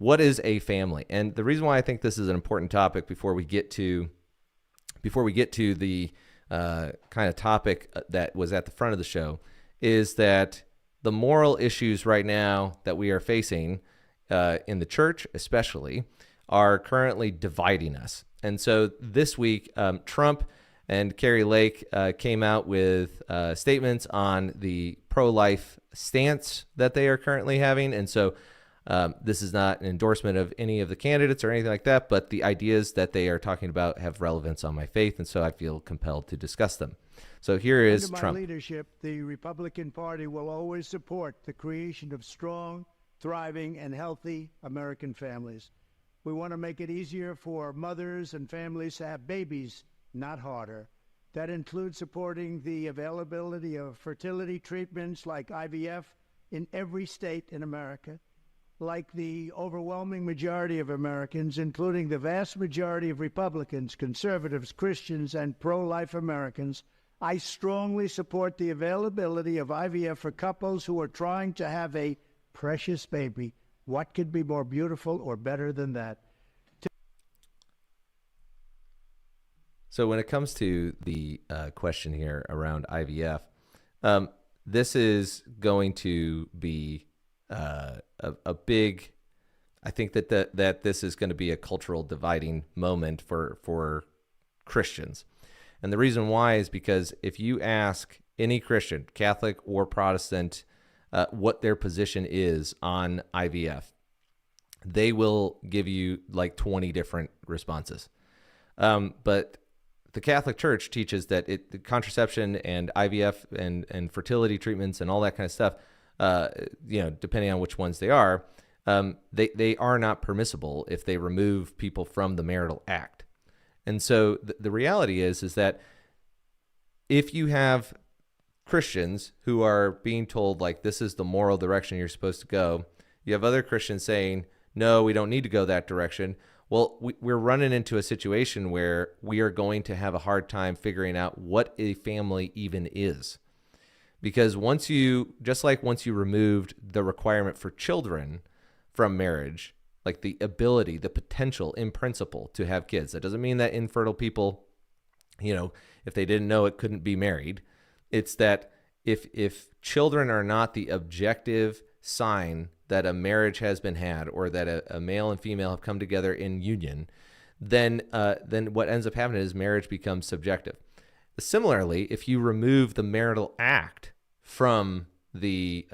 what is a family? And the reason why I think this is an important topic before we get to the kind of topic that was at the front of the show is that the moral issues right now that we are facing in the church especially are currently dividing us. And so this week, Trump and Kari Lake came out with statements on the pro-life stance that they are currently having. And so this is not an endorsement of any of the candidates or anything like that, but the ideas that they are talking about have relevance on my faith, and so I feel compelled to discuss them. So here is Under Trump. my leadership, the Republican Party will always support the creation of strong, thriving, and healthy American families. We want to make it easier for mothers and families to have babies, not harder. That includes supporting the availability of fertility treatments like IVF in every state in America. Like the overwhelming majority of Americans, including the vast majority of Republicans, conservatives, Christians, and pro-life Americans, I strongly support the availability of IVF for couples who are trying to have a precious baby. What could be more beautiful or better than that? So when it comes to the question here around IVF, this is going to be a big, I think that this is going to be a cultural dividing moment for Christians. And the reason why is because if you ask any Christian, Catholic or Protestant, what their position is on IVF, they will give you like 20 different responses. But the Catholic Church teaches that the contraception and IVF and fertility treatments and all that kind of stuff, depending on which ones they are not permissible if they remove people from the marital act. And so the reality is that if you have Christians who are being told, like, this is the moral direction you're supposed to go, you have other Christians saying, no, we don't need to go that direction. Well, we're running into a situation where we are going to have a hard time figuring out what a family even is. Because once you removed the requirement for children from marriage, like the ability, the potential in principle to have kids, that doesn't mean that infertile people, if they didn't know it, couldn't be married. It's that if children are not the objective sign that a marriage has been had or that a male and female have come together in union, then what ends up happening is marriage becomes subjective. Similarly, if you remove the marital act from the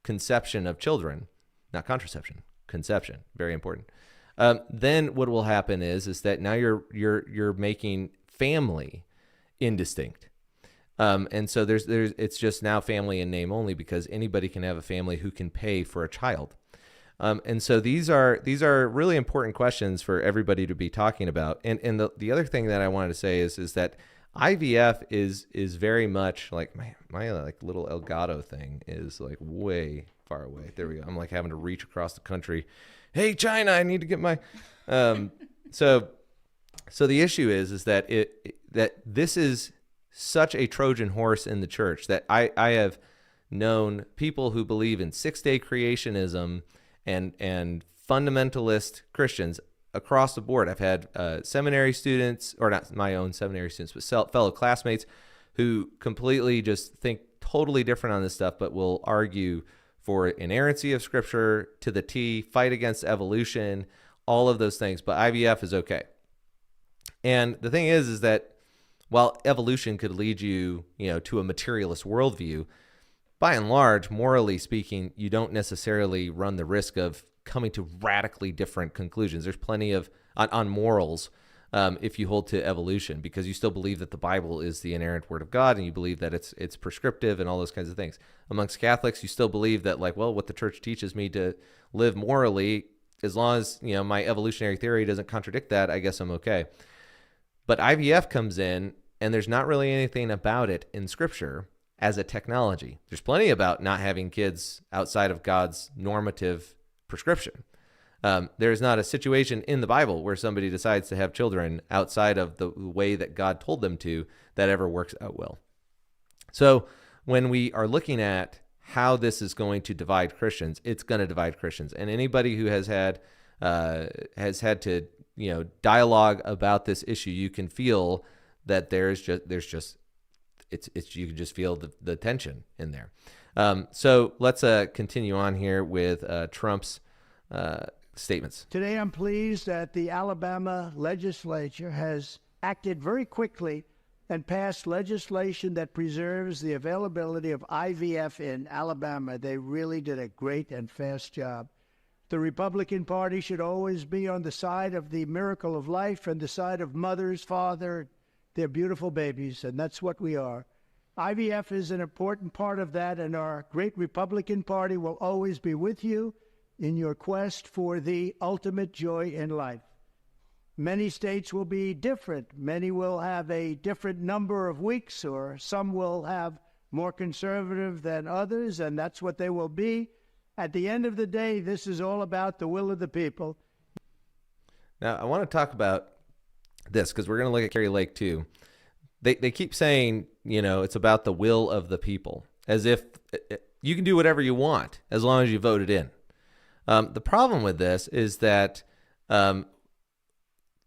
conception of children, not contraception, conception, very important, then what will happen is that now you're making family indistinct. And so it's just now family in name only, because anybody can have a family who can pay for a child. And so these are really important questions for everybody to be talking about. And the other thing that I wanted to say is that IVF is very much like my like little Elgato thing is like way far away. There we go. I'm like having to reach across the country. Hey, China, I need to get my. So the issue is that that this is such a Trojan horse in the church that I have known people who believe in 6-day creationism and fundamentalist Christians across the board. I've had seminary students, or not my own seminary students, but fellow classmates who completely just think totally different on this stuff, but will argue for inerrancy of Scripture to the T, fight against evolution, all of those things. But IVF is okay. And the thing is that while evolution could lead you, to a materialist worldview, by and large, morally speaking, you don't necessarily run the risk of coming to radically different conclusions. There's plenty of on morals if you hold to evolution, because you still believe that the Bible is the inerrant word of God, and you believe that it's prescriptive and all those kinds of things. Amongst Catholics, you still believe that, like, well, what the church teaches me to live morally, as long as my evolutionary theory doesn't contradict that, I guess I'm okay. But IVF comes in, and there's not really anything about it in Scripture as a technology. There's plenty about not having kids outside of God's normative prescription. There's not a situation in the Bible where somebody decides to have children outside of the way that God told them to that ever works out well. So when we are looking at how this is going to divide Christians, it's going to divide Christians. And anybody who has had to, dialogue about this issue, you can feel that there's just you can just feel the tension in there. So let's continue on here with Trump's statements. Today, I'm pleased that the Alabama legislature has acted very quickly and passed legislation that preserves the availability of IVF in Alabama. They really did a great and fast job. The Republican Party should always be on the side of the miracle of life and the side of mothers, father, their beautiful babies, and that's what we are. IVF is an important part of that, and our great Republican Party will always be with you in your quest for the ultimate joy in life. Many states will be different. Many will have a different number of weeks, or some will have more conservative than others, and that's what they will be. At the end of the day, this is all about the will of the people. Now, I want to talk about this because we're going to look at Kari Lake too. They keep saying, it's about the will of the people, as if you can do whatever you want as long as you vote it in. The problem with this is that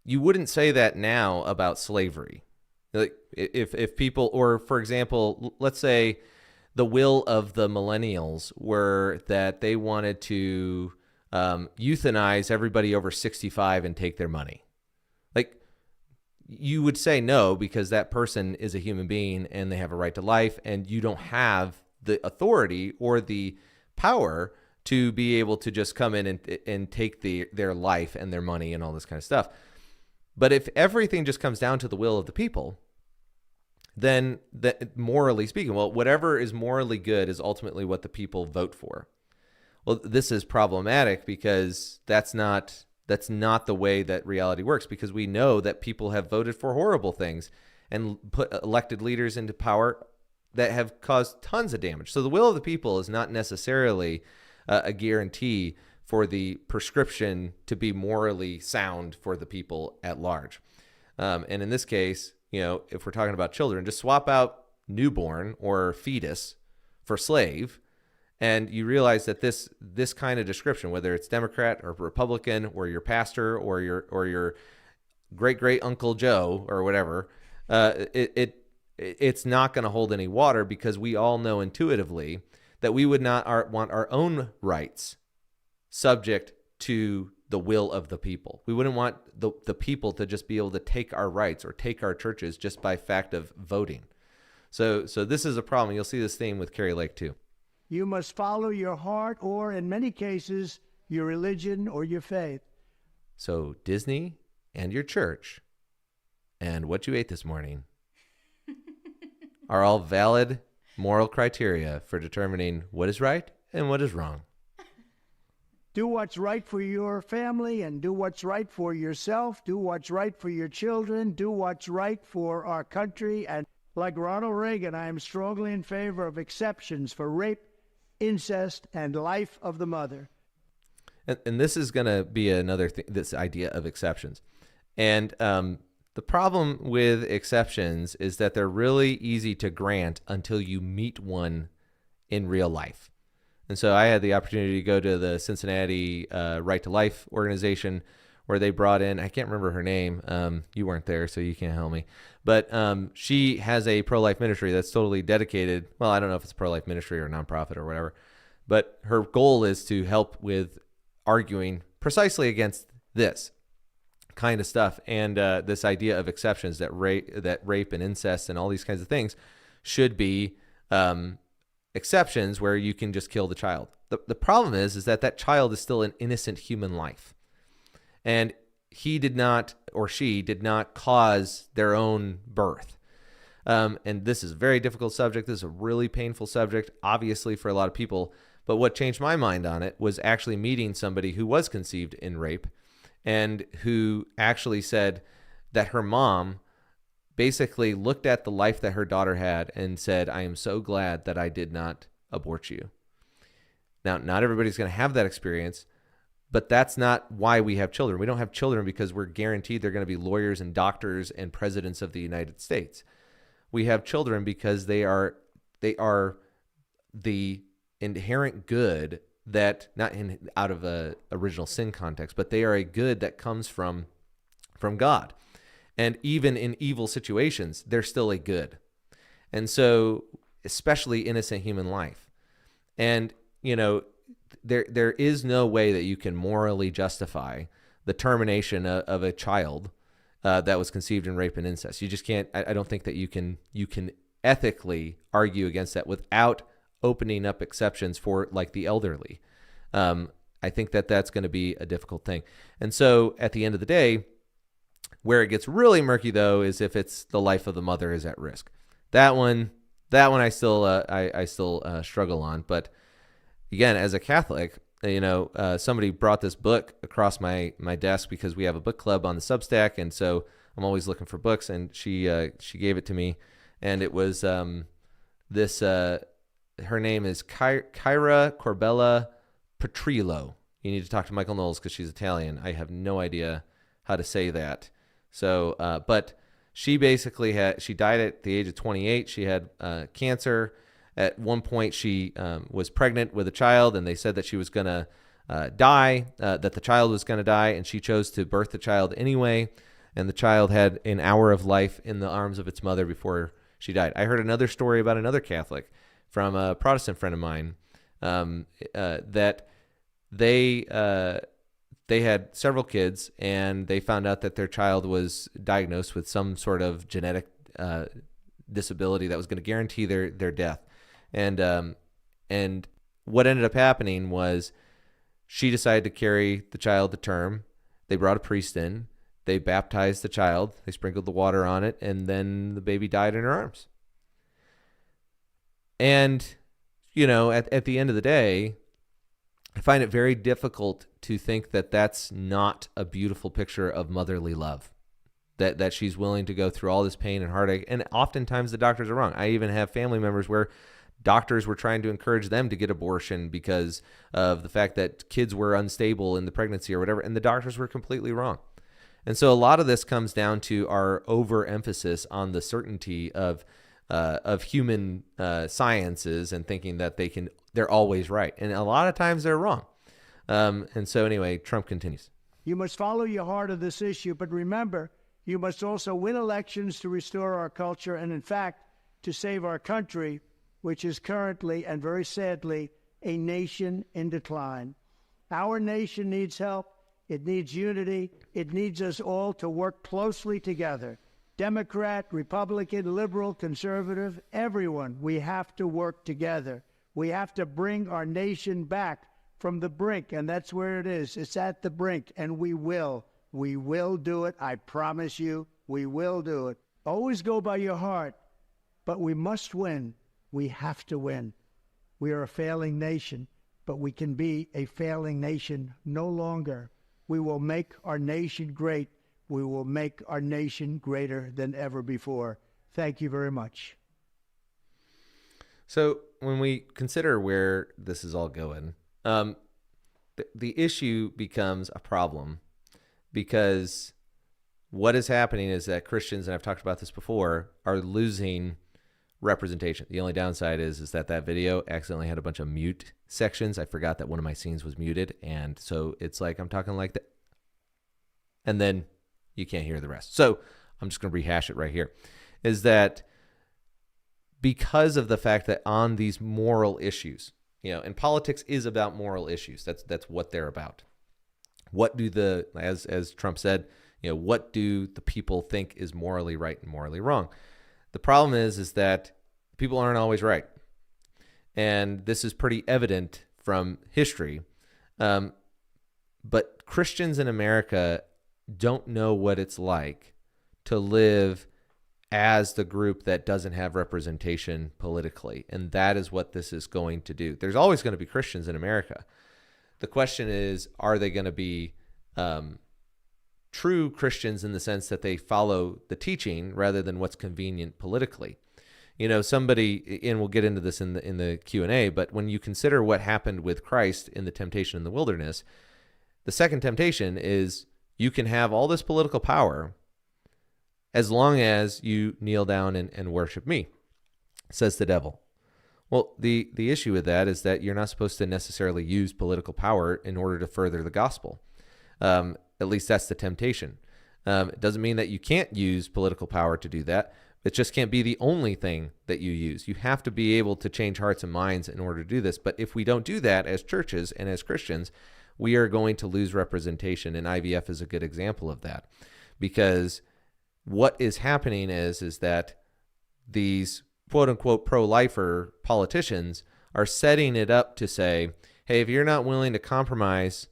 you wouldn't say that now about slavery. Like if people, or for example, let's say the will of the millennials were that they wanted to euthanize everybody over 65 and take their money. Like, you would say no, because that person is a human being and they have a right to life, and you don't have the authority or the power to be able to just come in and take their life and their money and all this kind of stuff. But if everything just comes down to the will of the people, then that, morally speaking, well, whatever is morally good is ultimately what the people vote for. Well, this is problematic because that's not the way that reality works, because we know that people have voted for horrible things and put elected leaders into power that have caused tons of damage. So the will of the people is not necessarily a guarantee for the prescription to be morally sound for the people at large. And in this case, if we're talking about children, just swap out newborn or fetus for slave, and you realize that this kind of description, whether it's Democrat or Republican or your pastor or your great Uncle Joe or whatever, it's not going to hold any water, because we all know intuitively that we would not want our own rights subject to the will of the people. We wouldn't want the people to just be able to take our rights or take our churches just by fact of voting. So this is a problem. You'll see this theme with Kari Lake too. You must follow your heart, or in many cases, your religion or your faith. So Disney and your church and what you ate this morning are all valid moral criteria for determining what is right and what is wrong. Do what's right for your family, and do what's right for yourself. Do what's right for your children. Do what's right for our country. And like Ronald Reagan, I am strongly in favor of exceptions for rape, incest, and life of the mother. And this is going to be another thing, this idea of exceptions. And the problem with exceptions is that they're really easy to grant until you meet one in real life. And so I had the opportunity to go to the Cincinnati Right to Life organization, where they brought in, I can't remember her name. You weren't there, so you can't help me. But she has a pro-life ministry that's totally dedicated. Well, I don't know if it's a pro-life ministry or a nonprofit or whatever. But her goal is to help with arguing precisely against this kind of stuff, and this idea of exceptions, that rape and incest and all these kinds of things should be exceptions where you can just kill the child. The problem is that child is still an innocent human life, and he did not, or she did not, cause their own birth. And this is a very difficult subject. This is a really painful subject, obviously, for a lot of people. But what changed my mind on it was actually meeting somebody who was conceived in rape, and who actually said that her mom basically looked at the life that her daughter had and said, "I am so glad that I did not abort you." Now, not everybody's going to have that experience, but that's not why we have children. We don't have children because we're guaranteed they're going to be lawyers and doctors and presidents of the United States. We have children because they are the inherent good that not in out of a original sin context, but they are a good that comes from God. And even in evil situations, they're still a good. And so, especially innocent human life. And, there is no way that you can morally justify the termination of a child that was conceived in rape and incest. You just can't. I don't think that you can ethically argue against that without opening up exceptions for like the elderly. I think that that's going to be a difficult thing. And so at the end of the day, where it gets really murky though is if it's the life of the mother is at risk. That one I still struggle on. But again, as a Catholic, somebody brought this book across my desk because we have a book club on the Substack, and so I'm always looking for books. And she gave it to me, and it was this. Her name is Kyra Corbella Petrillo. You need to talk to Michael Knowles because she's Italian. I have no idea how to say that. So, but she basically she died at the age of 28. She had cancer. At one point, she was pregnant with a child, and they said that she was going to die, that the child was going to die, and she chose to birth the child anyway. And the child had an hour of life in the arms of its mother before she died. I heard another story about another Catholic from a Protestant friend of mine that they had several kids, and they found out that their child was diagnosed with some sort of genetic disability that was going to guarantee their death. And what ended up happening was she decided to carry the child to term. They brought a priest in. They baptized the child. They sprinkled the water on it, and then the baby died in her arms. And, at the end of the day, I find it very difficult to think that that's not a beautiful picture of motherly love, that she's willing to go through all this pain and heartache. And oftentimes the doctors are wrong. I even have family members where doctors were trying to encourage them to get abortion because of the fact that kids were unstable in the pregnancy or whatever, and the doctors were completely wrong. And so a lot of this comes down to our overemphasis on the certainty of human sciences and thinking that they're always right. And a lot of times they're wrong. And so anyway, Trump continues. You must follow your heart of this issue, but remember, you must also win elections to restore our culture and, in fact, to save our country, which is currently and very sadly a nation in decline. Our nation needs help. It needs unity. It needs us all to work closely together. Democrat, Republican, liberal, conservative, everyone, we have to work together. We have to bring our nation back from the brink, and that's where it is. It's at the brink, and we will. We will do it. I promise you, we will do it. Always go by your heart, but we must win. We have to win. We are a failing nation, but we can be a failing nation no longer. We will make our nation great. We will make our nation greater than ever before. Thank you very much. So when we consider where this is all going, the issue becomes a problem because what is happening is that Christians, and I've talked about this before, are losing representation. The only downside is that video accidentally had a bunch of mute sections. I forgot that one of my scenes was muted, and so it's like I'm talking like that, and then you can't hear the rest. So I'm just going to rehash it right here, is that because of the fact that on these moral issues, and politics is about moral issues. That's what they're about. What do as Trump said, what do the people think is morally right and morally wrong? The problem is that people aren't always right. And this is pretty evident from history. But Christians in America don't know what it's like to live as the group that doesn't have representation politically. And that is what this is going to do. There's always going to be Christians in America. The question is, are they going to be true Christians in the sense that they follow the teaching rather than what's convenient politically? Somebody, and we'll get into this in the Q&A, but when you consider what happened with Christ in the temptation in the wilderness, the second temptation is you can have all this political power as long as you kneel down and worship me, says the devil. Well, the issue with that is that you're not supposed to necessarily use political power in order to further the gospel. At least that's the temptation. It doesn't mean that you can't use political power to do that. It just can't be the only thing that you use. You have to be able to change hearts and minds in order to do this. But if we don't do that as churches and as Christians, we are going to lose representation. And IVF is a good example of that. Because what is happening is that these quote unquote pro-lifer politicians are setting it up to say, hey, if you're not willing to compromise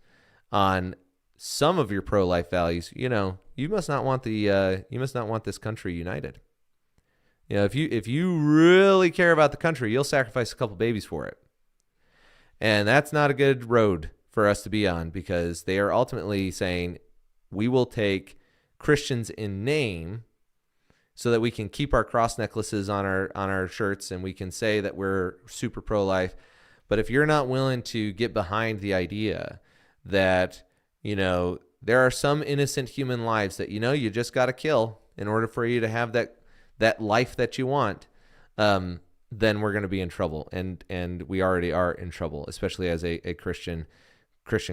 on some of your pro-life values, you must not want this country united. If you really care about the country, you'll sacrifice a couple babies for it. And that's not a good road for us to be on, because they are ultimately saying we will take Christians in name so that we can keep our cross necklaces on our shirts and we can say that we're super pro-life. But if you're not willing to get behind the idea that, there are some innocent human lives that, you just got to kill in order for you to have that life that you want, then we're going to be in trouble. And we already are in trouble, especially as a Christian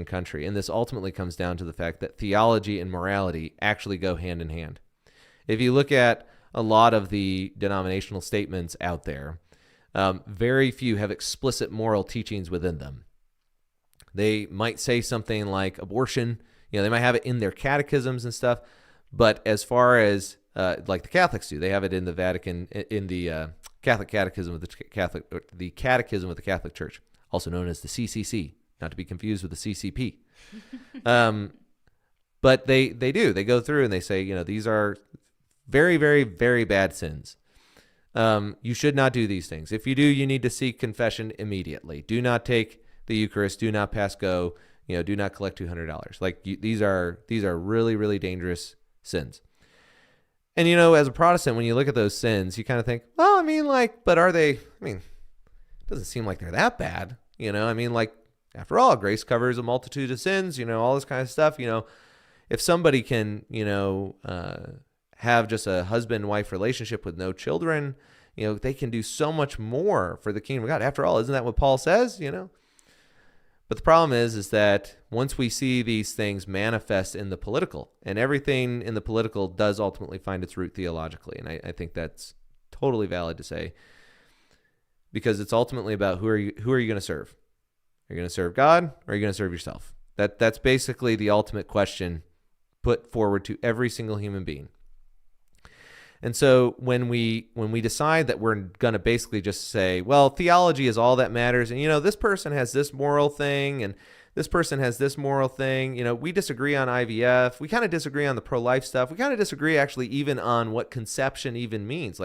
country. And this ultimately comes down to the fact that theology and morality actually go hand in hand. If you look at a lot of the denominational statements out there, very few have explicit moral teachings within them. They might say something like abortion, they might have it in their catechisms and stuff, but as far as like the Catholics do, they have it in the Vatican, in the Catholic Catechism of the Catechism of the Catholic Church, also known as the CCC, not to be confused with the CCP. But they go through and they say, these are very, very, very bad sins. You should not do these things. If you do, you need to seek confession immediately. Do not take the Eucharist. Do not pass go. Do not collect $200. These are really, really dangerous sins. And as a Protestant, when you look at those sins, you kind of think, well, but are they? It doesn't seem like they're that bad. After all, grace covers a multitude of sins. All this kind of stuff. If somebody can, have just a husband-wife relationship with no children, they can do so much more for the kingdom of God. After all, isn't that what Paul says? But the problem is that once we see these things manifest in the political, and everything in the political does ultimately find its root theologically, and I think that's totally valid to say, because it's ultimately about who are you going to serve? Are you going to serve God, or are you going to serve yourself? That's basically the ultimate question put forward to every single human being. And so when we decide that we're going to basically just say, well, theology is all that matters, and this person has this moral thing and this person has this moral thing, we disagree on IVF, we kind of disagree on the pro-life stuff, we kind of disagree actually even on what conception even means.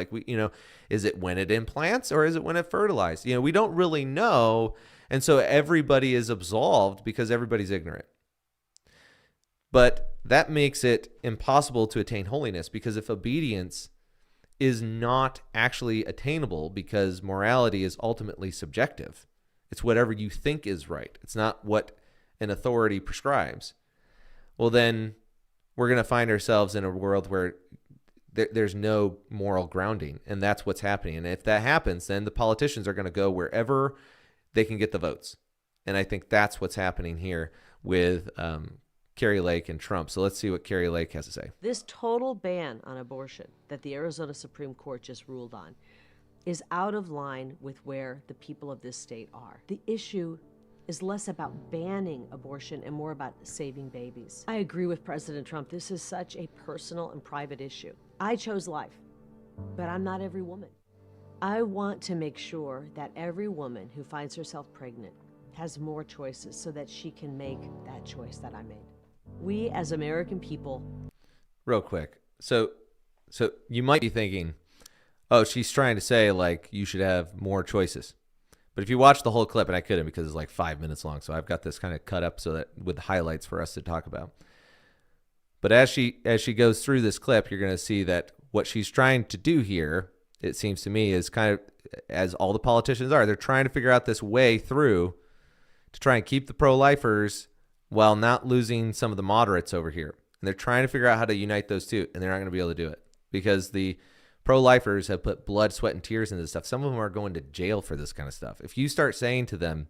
Is it when it implants or is it when it fertilized? We don't really know, and so everybody is absolved because everybody's ignorant. But that makes it impossible to attain holiness, because if obedience is not actually attainable, because morality is ultimately subjective, it's whatever you think is right, it's not what an authority prescribes, well, then we're going to find ourselves in a world where there's no moral grounding, and that's what's happening. And if that happens, then the politicians are going to go wherever they can get the votes. And I think that's what's happening here with Kari Lake and Trump. So let's see what Kari Lake has to say. This total ban on abortion that the Arizona Supreme Court just ruled on is out of line with where the people of this state are. The issue is less about banning abortion and more about saving babies. I agree with President Trump. This is such a personal and private issue. I chose life, but I'm not every woman. I want to make sure that every woman who finds herself pregnant has more choices so that she can make that choice that I made. We as American people. Real quick. So you might be thinking, oh, she's trying to say you should have more choices. But if you watch the whole clip, and I couldn't because it's 5 minutes long, so I've got this kind of cut up so that with highlights for us to talk about. But as she goes through this clip, you're going to see that what she's trying to do here, it seems to me, is kind of, as all the politicians are, they're trying to figure out this way through to try and keep the pro-lifers while not losing some of the moderates over here. And they're trying to figure out how to unite those two, and they're not going to be able to do it because the Pro-lifers have put blood, sweat, and tears into this stuff. Some of them are going to jail for this kind of stuff. If you start saying to them,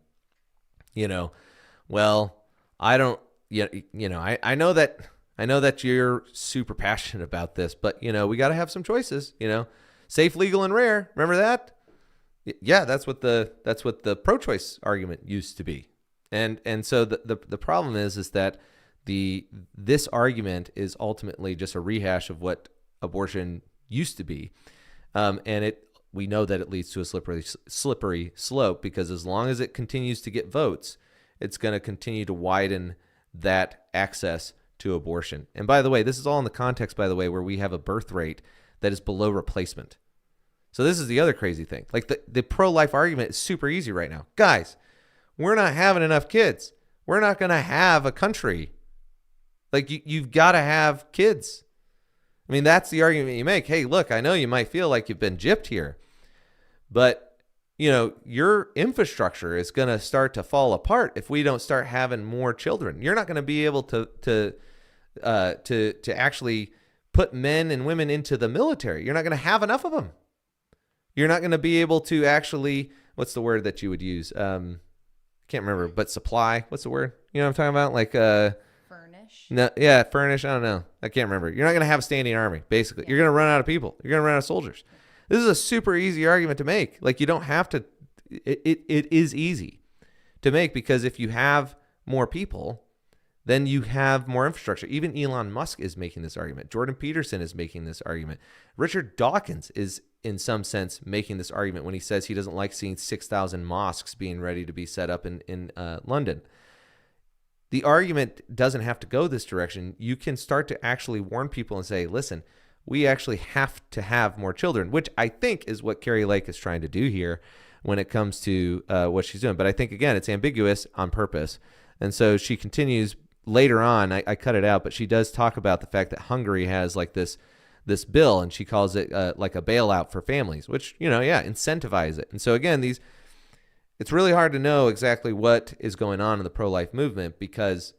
well, I don't, I know that you're super passionate about this, but we got to have some choices. Safe, legal, and rare. Remember that? Yeah, that's what the pro-choice argument used to be. And so the problem is that this argument is ultimately just a rehash of what abortion used to be, and we know that it leads to a slippery slope, because as long as it continues to get votes, it's going to continue to widen that access to abortion. And by the way, this is all in the context, by the way, where we have a birth rate that is below replacement. So this is the other crazy thing. Like the pro-life argument is super easy right now. Guys, we're not having enough kids. We're not going to have a country. Like you've got to have kids. I mean, that's the argument you make. Hey, look, I know you might feel like you've been gypped here, but your infrastructure is going to start to fall apart if we don't start having more children. You're not going to be able to actually put men and women into the military. You're not going to have enough of them. You're not going to be able to actually, what's the word that you would use? Can't remember, but supply. What's the word? You know what I'm talking about? Like furnish. No, yeah, furnish. I don't know. I can't remember. You're not going to have a standing army. Basically, you're going to run out of people. You're going to run out of soldiers. This is a super easy argument to make. Like you don't have to. It is easy to make, because if you have more people, then you have more infrastructure. Even Elon Musk is making this argument. Jordan Peterson is making this argument. Richard Dawkins is, in some sense, making this argument when he says he doesn't like seeing 6,000 mosques being ready to be set up in London. The argument doesn't have to go this direction. You can start to actually warn people and say, listen, we actually have to have more children, which I think is what Kari Lake is trying to do here when it comes to what she's doing. But I think, again, it's ambiguous on purpose. And so she continues later on. I cut it out, but she does talk about the fact that Hungary has like this bill, and she calls it like a bailout for families, which, incentivize it. And so, again, it's really hard to know exactly what is going on in the pro-life movement, because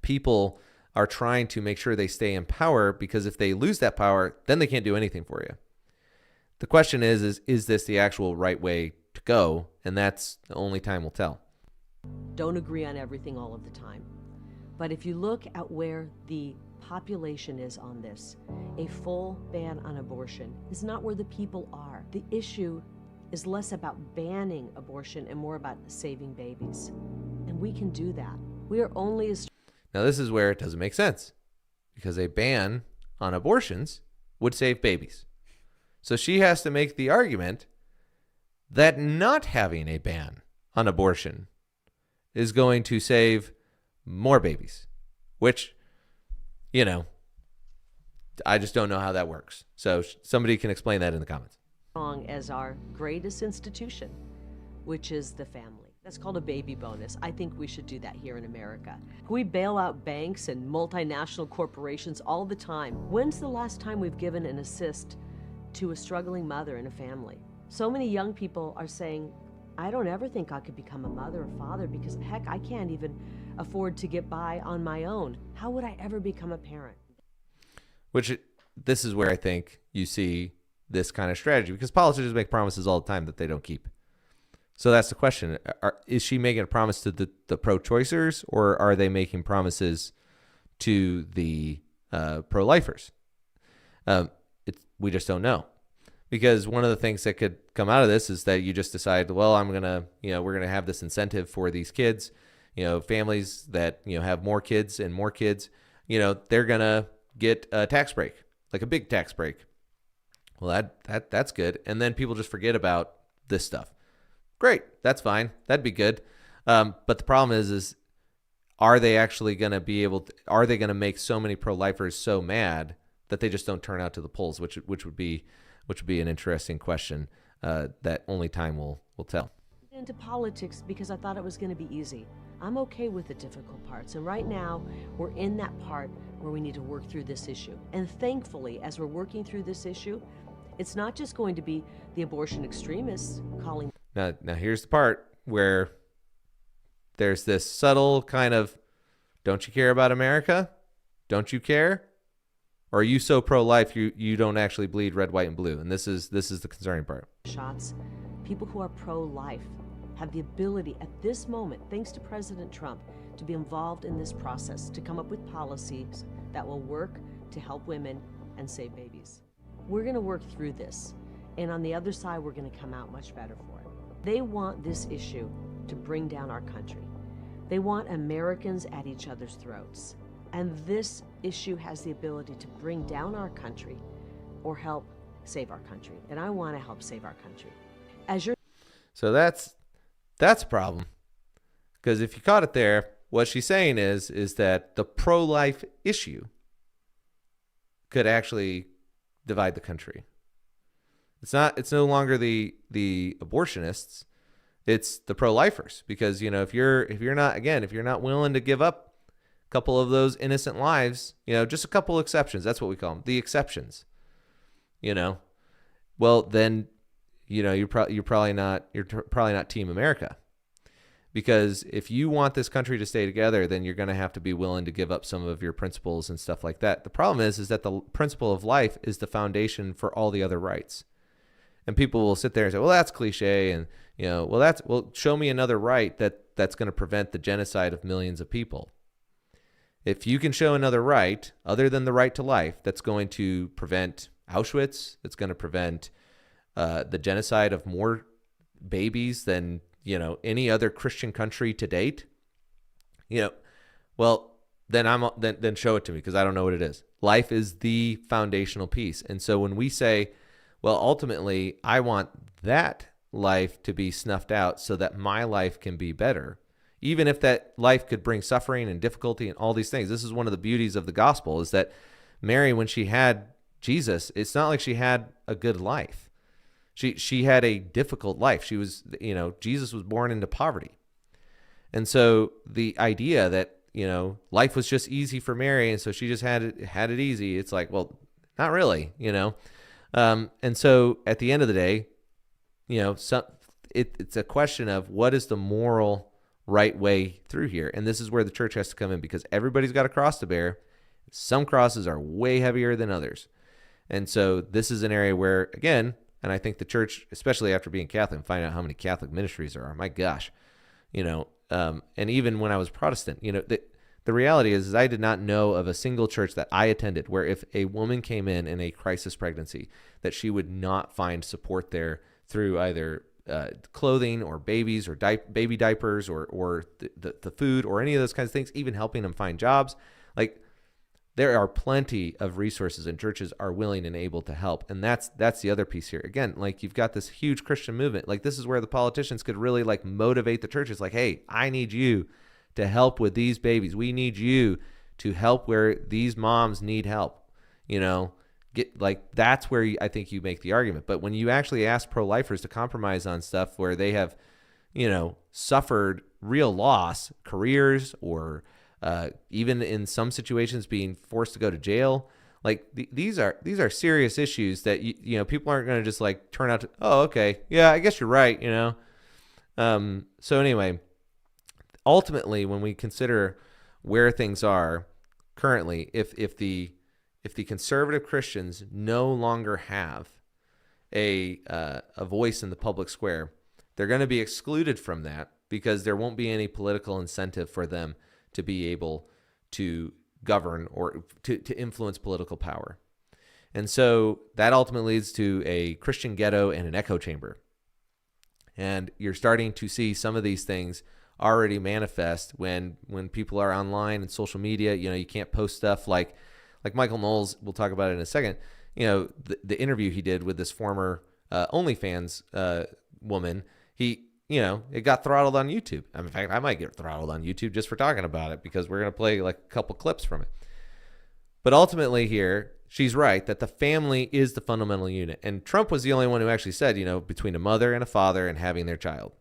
people are trying to make sure they stay in power, because if they lose that power, then they can't do anything for you. The question is this the actual right way to go? And that's the only time will tell. Don't agree on everything all of the time. But if you look at where the population is on this, a full ban on abortion is not where the people are. The issue is less about banning abortion and more about saving babies. And we can do that. We are only as... Now, this is where it doesn't make sense, because a ban on abortions would save babies. So she has to make the argument that not having a ban on abortion is going to save more babies, which, I just don't know how that works. So somebody can explain that in the comments. As our greatest institution, which is the family. That's called a baby bonus. I think we should do that here in America. We bail out banks and multinational corporations all the time. When's the last time we've given an assist to a struggling mother and a family? So many young people are saying, I don't ever think I could become a mother or father, because heck, I can't even afford to get by on my own. How would I ever become a parent? This is where I think you see this kind of strategy, because politicians make promises all the time that they don't keep. So that's the question. Is she making a promise to the pro-choicers, or are they making promises to the pro-lifers? We just don't know. Because one of the things that could come out of this is that you just decide, well, we're going to have this incentive for these kids, families that, have more kids and more kids, they're going to get a tax break, like a big tax break. Well, that's good. And then people just forget about this stuff. Great. That's fine. That'd be good. But the problem is are they actually going to be able to, are they going to make so many pro-lifers so mad that they just don't turn out to the polls, which would be an interesting question that only time will tell. Into politics because I thought it was going to be easy. I'm okay with the difficult parts, and right now we're in that part where we need to work through this issue. And thankfully, as we're working through this issue, it's not just going to be the abortion extremists calling. Now here's the part where there's this subtle kind of, don't you care about America? Don't you care? Or are you so pro-life you don't actually bleed red, white, and blue? And this is the concerning part. Shots. People who are pro-life have the ability at this moment, thanks to President Trump, to be involved in this process, to come up with policies that will work to help women and save babies. We're going to work through this, and on the other side, we're going to come out much better for it. They want this issue to bring down our country. They want Americans at each other's throats. And this issue has the ability to bring down our country or help save our country. And I want to help save our country. So that's a problem. Because if you caught it there, what she's saying is that the pro-life issue could actually divide the country. It's no longer the abortionists, it's the pro-lifers. Because, if you're not willing to give up a couple of those innocent lives, just a couple exceptions, that's what we call them, the exceptions, well, then, you're probably not Team America. Because if you want this country to stay together, then you're going to have to be willing to give up some of your principles and stuff like that. The problem is that the principle of life is the foundation for all the other rights. And people will sit there and say, well, that's cliche. And, show me another right that's going to prevent the genocide of millions of people. If you can show another right, other than the right to life, that's going to prevent Auschwitz, that's going to prevent the genocide of more babies than any other Christian country to date, well, then show it to me, because I don't know what it is. Life is the foundational piece. And so when we say, well, ultimately, I want that life to be snuffed out so that my life can be better, even if that life could bring suffering and difficulty and all these things. This is one of the beauties of the gospel, is that Mary, when she had Jesus, it's not like she had a good life. She had a difficult life. She was, Jesus was born into poverty. And so the idea that, life was just easy for Mary, and so she just had it easy, it's like, well, not really, And so at the end of the day, it's a question of what is the moral right way through here. And this is where the church has to come in, because everybody's got a cross to bear. Some crosses are way heavier than others. And so this is an area where, again, and I think the church, especially after being Catholic and finding out how many Catholic ministries there are, my gosh, and even when I was Protestant, the reality is I did not know of a single church that I attended where if a woman came in a crisis pregnancy, that she would not find support there through either clothing or babies or baby diapers or the food or any of those kinds of things, even helping them find jobs. Like, there are plenty of resources, and churches are willing and able to help. And that's the other piece here. Again, like, you've got this huge Christian movement. Like, this is where the politicians could really motivate the churches. Like, hey, I need you to help with these babies. We need you to help where these moms need help. That's where I think you make the argument. But when you actually ask pro-lifers to compromise on stuff where they have, suffered real loss, careers, or even in some situations being forced to go to jail, these are serious issues that people aren't going to just turn out to, oh, okay, yeah, I guess you're right, So anyway, ultimately, when we consider where things are currently, if the conservative Christians no longer have a voice in the public square, they're going to be excluded from that, because there won't be any political incentive for them to be able to govern or to influence political power. And so that ultimately leads to a Christian ghetto and an echo chamber. And you're starting to see some of these things already manifest when people are online and social media. You can't post stuff like Michael Knowles, we'll talk about it in a second, the interview he did with this former OnlyFans woman, it got throttled on YouTube. In fact, I might get throttled on YouTube just for talking about it, because we're going to play a couple clips from it. But ultimately here, she's right that the family is the fundamental unit. And Trump was the only one who actually said, between a mother and a father and having their child.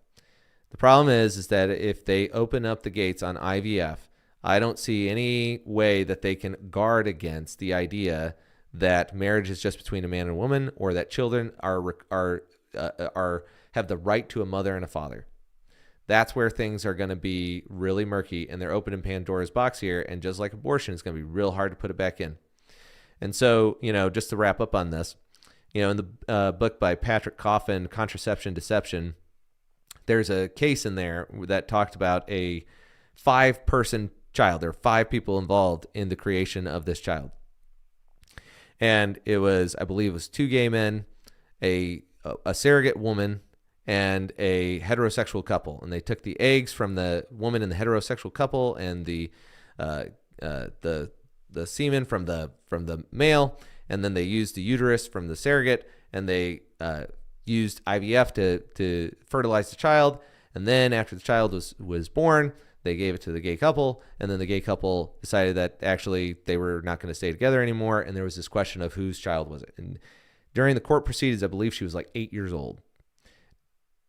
The problem is that if they open up the gates on IVF, I don't see any way that they can guard against the idea that marriage is just between a man and a woman, or that children have the right to a mother and a father. That's where things are going to be really murky, and they're opening Pandora's box here. And just like abortion, it's going to be real hard to put it back in. And so, just to wrap up on this, in the book by Patrick Coffin, Contraception Deception, there's a case in there that talked about a 5-person child. There are 5 people involved in the creation of this child. And it was, I believe it was 2 gay men, a surrogate woman, and a heterosexual couple. And they took the eggs from the woman in the heterosexual couple and the semen from the male, and then they used the uterus from the surrogate, and they used IVF to fertilize the child. And then after the child was born, they gave it to the gay couple, and then the gay couple decided that actually they were not going to stay together anymore, and there was this question of whose child was it. And during the court proceedings, I believe she was like 8 years old.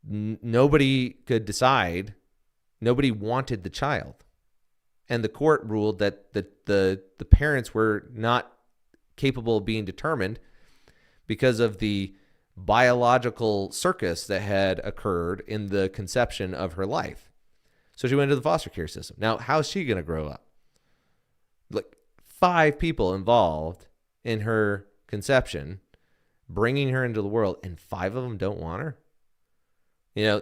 Nobody could decide. Nobody wanted the child. And the court ruled that the parents were not capable of being determined because of the biological circus that had occurred in the conception of her life. So she went to the foster care system. Now, how's she going to grow up? Like 5 people involved in her conception, bringing her into the world, and 5 of them don't want her.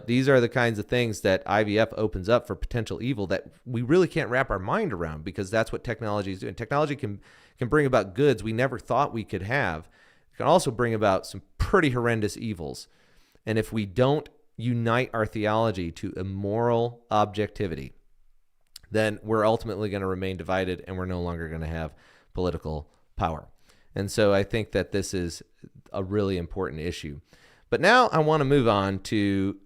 These are the kinds of things that IVF opens up for potential evil that we really can't wrap our mind around, because that's what technology is doing. Technology can bring about goods we never thought we could have. It can also bring about some pretty horrendous evils. And if we don't unite our theology to immoral objectivity, then we're ultimately going to remain divided, and we're no longer going to have political power. And so I think that this is a really important issue. But now I want to move on to